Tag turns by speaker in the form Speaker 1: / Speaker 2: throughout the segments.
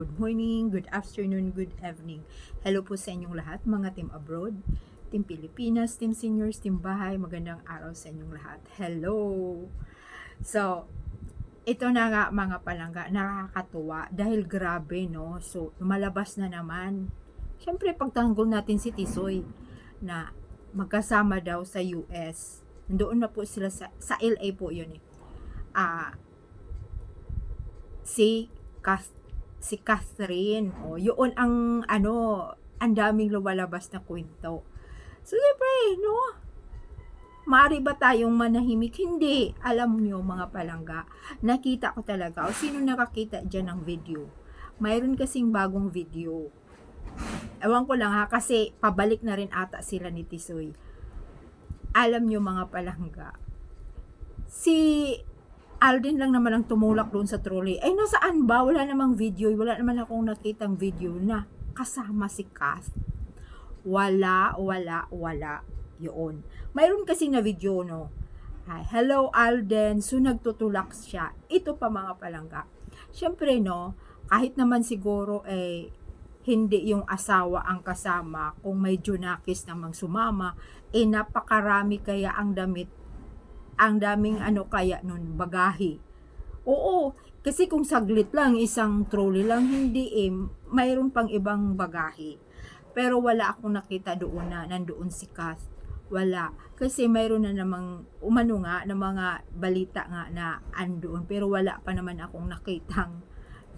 Speaker 1: Good morning, good afternoon, good evening. Hello po sa inyong lahat, mga team abroad, team Pilipinas, team seniors, team bahay. Magandang araw sa inyong lahat. Hello! So, ito na nga mga palangga, nakakatuwa dahil grabe, no? So, lumalabas na naman. Siyempre, pagtanggol natin si Tisoy na magkasama daw sa US. Doon na po sila sa LA po yun eh. Si si Catherine. O, yun ang ang daming lumalabas na kwento. So, siyempre, no? Maaari ba tayong manahimik? Hindi. Alam nyo, mga palangga, nakita ko talaga. O, sino nakakita dyan ng video? Mayroon kasing bagong video. Ewan ko lang ha, kasi pabalik na rin ata sila ni Tisoy. Alam nyo, mga palangga, si Alden lang naman ang tumulak doon sa trolley. Eh, nasaan ba? Wala namang video. Wala naman akong nakitang video na kasama si Kath. Wala. Yun. Mayroon kasi na video, no? Hi, hello, Alden. So, nagtutulak siya. Ito pa, mga palangga. Siyempre, no? Kahit naman siguro, hindi yung asawa ang kasama. Kung may Junakis namang sumama, napakarami kaya ang damit, ang daming kaya nun, bagahe. Oo, kasi kung saglit lang, isang trolley lang, hindi mayroon pang ibang bagahe. Pero wala akong nakita doon na nandoon si Kath. Wala. Kasi mayroon na namang umano nga na mga balita nga na andoon. Pero wala pa naman akong nakitang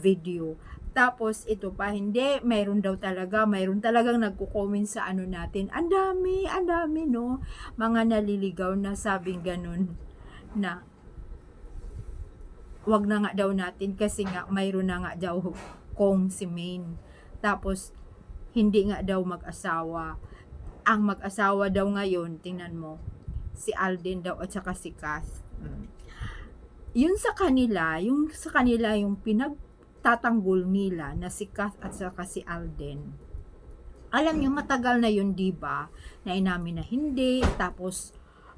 Speaker 1: video. Tapos ito pa, hindi, mayroon talagang nagko-comment sa natin. Ang dami, no? Mga naliligaw na sabing ganun na wag na nga daw natin kasi nga mayroon na nga daw kung si Maine. Tapos hindi nga daw mag-asawa. Ang mag-asawa daw ngayon, tingnan mo, si Alden daw at saka si Kath. Yun sa kanila, yung pinagtatanggol nila na si Kath at saka si Alden. Alam niyo, matagal na yun, diba? Na inamin na hindi, tapos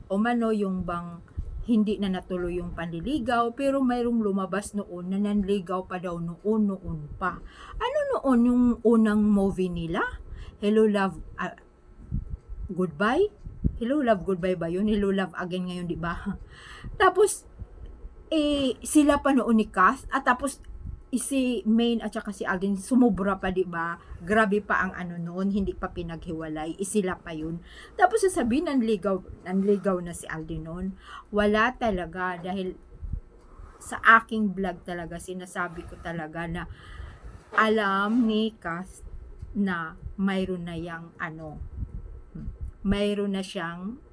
Speaker 1: umano yung bang hindi na natuloy yung panliligaw, pero mayroong lumabas noon na nanligaw pa daw noon pa. Ano noon yung unang movie nila? Hello Love Goodbye? Hello Love Goodbye ba yun? Hello Love Again ngayon, di ba? Tapos sila pa noon ni Kath, at tapos si Maine at saka si Alden sumubra pa, di ba? Grabe pa ang noon, hindi pa pinaghiwalay, sila pa yun. Tapos sasabihin nanligaw na si Alden noon. Wala talaga, dahil sa aking vlog talaga sinasabi ko talaga na alam ni Kath na mayroon na mayroon na siyang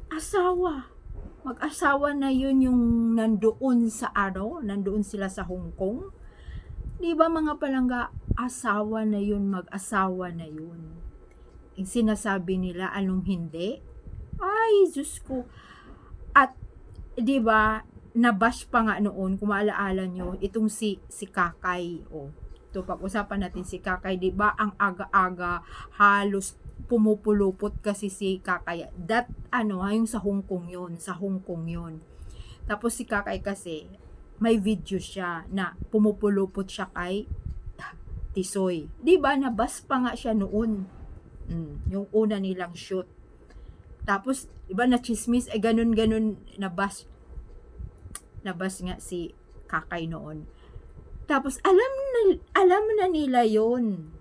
Speaker 1: asawa. Mag-asawa na yun yung nandoon sila sa Hong Kong. Di ba, mga palangga, asawa na yun, mag-asawa na yun. Yung sinasabi nila, anong hindi? Ay, Diyos ko. At, di ba, nabash pa nga noon, kung maalaala nyo, itong si Kakay. Ito, pag-usapan natin si Kakay, di ba, ang aga-aga, halos pumupulupot kasi si Kakay. Yung sa Hong Kong yun. Tapos si Kakay kasi, may video siya na pumupulupot siya kay Tisoy. Diba, nabas pa nga siya noon. Yung una nilang shoot. Tapos, diba, na-chismis, ganun, nabas nga si Kakay noon. Tapos, alam na nila yun.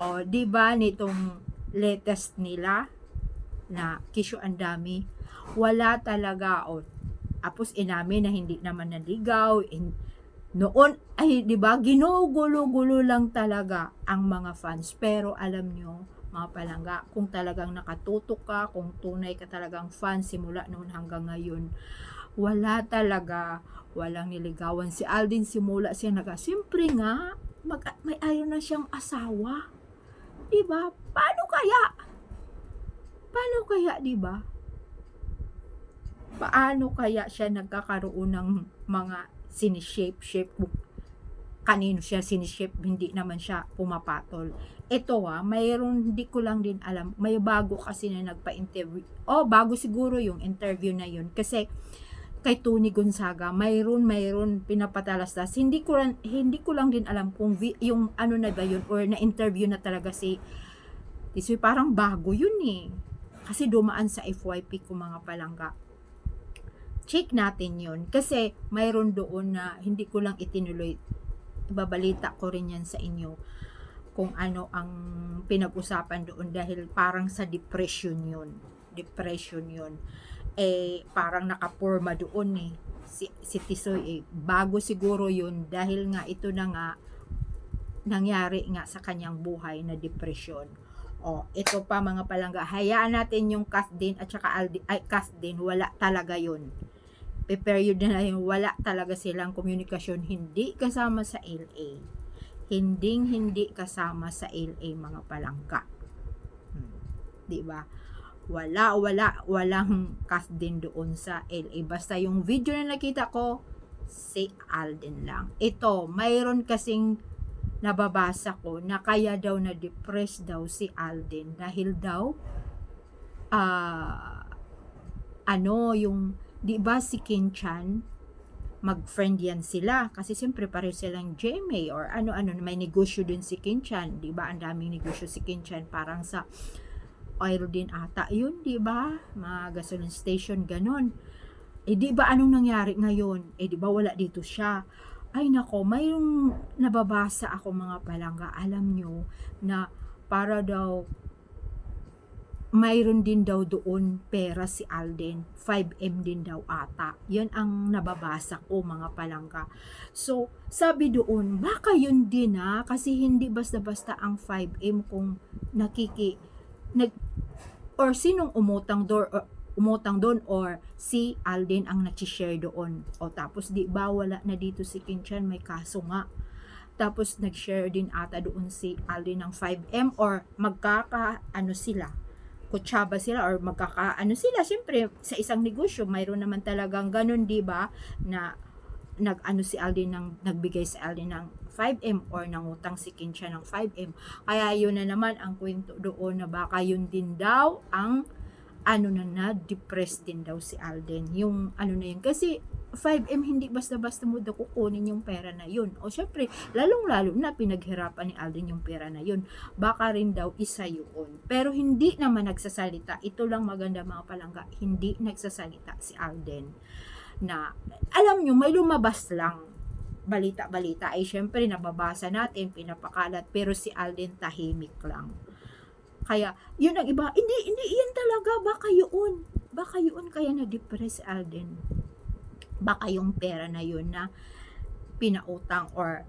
Speaker 1: O, di ba nitong latest nila na Kisyo Andami, wala talaga. Tapos inamin na hindi naman naligaw. Noon ay, di ba, ginugulo-gulo lang talaga ang mga fans. Pero alam nyo, mga palangga, kung talagang nakatutok ka, kung tunay ka talagang fan simula noon hanggang ngayon, wala talaga, walang niligawan. Si Alden simula siya siyempre nga, may ayaw na siyang asawa. Diba? Paano kaya, diba? Paano kaya siya nagkakaroon ng mga sinishape? Kanino siya sinishape? Hindi naman siya pumapatol. Ito mayroon, hindi ko lang din alam. May bago kasi na nagpa-interview. Bago siguro yung interview na yun. Kasi kay Tony Gonzaga, mayroon pinapatalastas. Hindi ko lang din alam kung yung ano na ba yun or na-interview na talaga si Tisoy, parang bago yun eh. Kasi dumaan sa FYP ko mga palangga. Check natin yun. Kasi mayroon doon na hindi ko lang itinuloy. Ibabalita ko rin yan sa inyo kung ano ang pinag-usapan doon dahil parang sa depression yun. Depression yun. Eh, parang nakapurma doon eh. Si Tisoy eh. Bago siguro yun dahil nga ito na nga nangyari nga sa kanyang buhay na depression. O, ito pa mga palangga. Hayaan natin yung Kasdin at saka Kasdin. Wala talaga yun. Period na yun. Wala talaga silang komunikasyon. Hindi kasama sa LA. Hindi kasama sa LA mga palangga. Diba? Walang Kasdin doon sa LA. Basta yung video na nakita ko, si Alden lang. Ito, mayroon kasing nababasa ko na kaya daw na depressed daw si Alden dahil daw yung 'di ba si Kinchan, mag-friend yan sila kasi siyempre pareho silang GMA or ano may negosyo din si Kinchan, 'di ba? Ang daming negosyo si Kinchan, parang sa oil din ata yun, 'di ba? Mga gasoline station ganon. Eh 'di ba anong nangyari ngayon? Eh 'di ba wala dito siya? Ay nako, mayroong nababasa ako mga palangga, alam nyo, na para daw, mayroon din daw doon pera si Alden, 5M din daw ata. Yan ang nababasa ko mga palangga. So, sabi doon, baka yun din kasi hindi basta-basta ang 5M kung or sinong umutang doon or si Alden ang nag-share doon. O tapos di ba wala na dito si Kinchan, may kaso nga. Tapos nag-share din ata doon si Alden ng 5M or kutsaba sila or sila. Siyempre sa isang negosyo mayroon naman talagang ganun, di ba, na si Alden nagbigay si Alden ng 5M or nangutang si Kinchan ng 5M. Kaya yun na naman ang kwento doon na baka yun din daw ang depressed din daw si Alden. Yung na yun. Kasi 5M hindi basta-basta mo daw kukunin yung pera na yun. O syempre, lalong-lalo na pinaghirapan ni Alden yung pera na yun. Baka rin daw isa yun. Pero hindi naman nagsasalita. Ito lang maganda mga palangga. Hindi nagsasalita si Alden. Na, alam nyo, may lumabas lang. Balita-balita. Ay syempre, nababasa natin, pinapakalat. Pero si Alden tahimik lang. Kaya, yun ang iba, hindi yan talaga, baka yun kaya na-depress si Alden. Baka yung pera na yun na pinautang or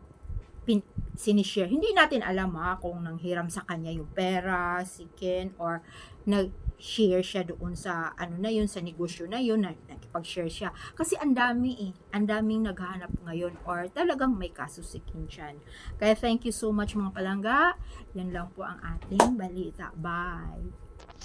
Speaker 1: sinishare. Hindi natin alam kung nanghiram sa kanya yung pera, si Ken, or nag-share siya doon sa sa negosyo na yun, nakipag-share siya. Kasi ang daming naghahanap ngayon or talagang may kaso si Kinchan. Kaya thank you so much mga palangga. Yan lang po ang ating balita. Bye!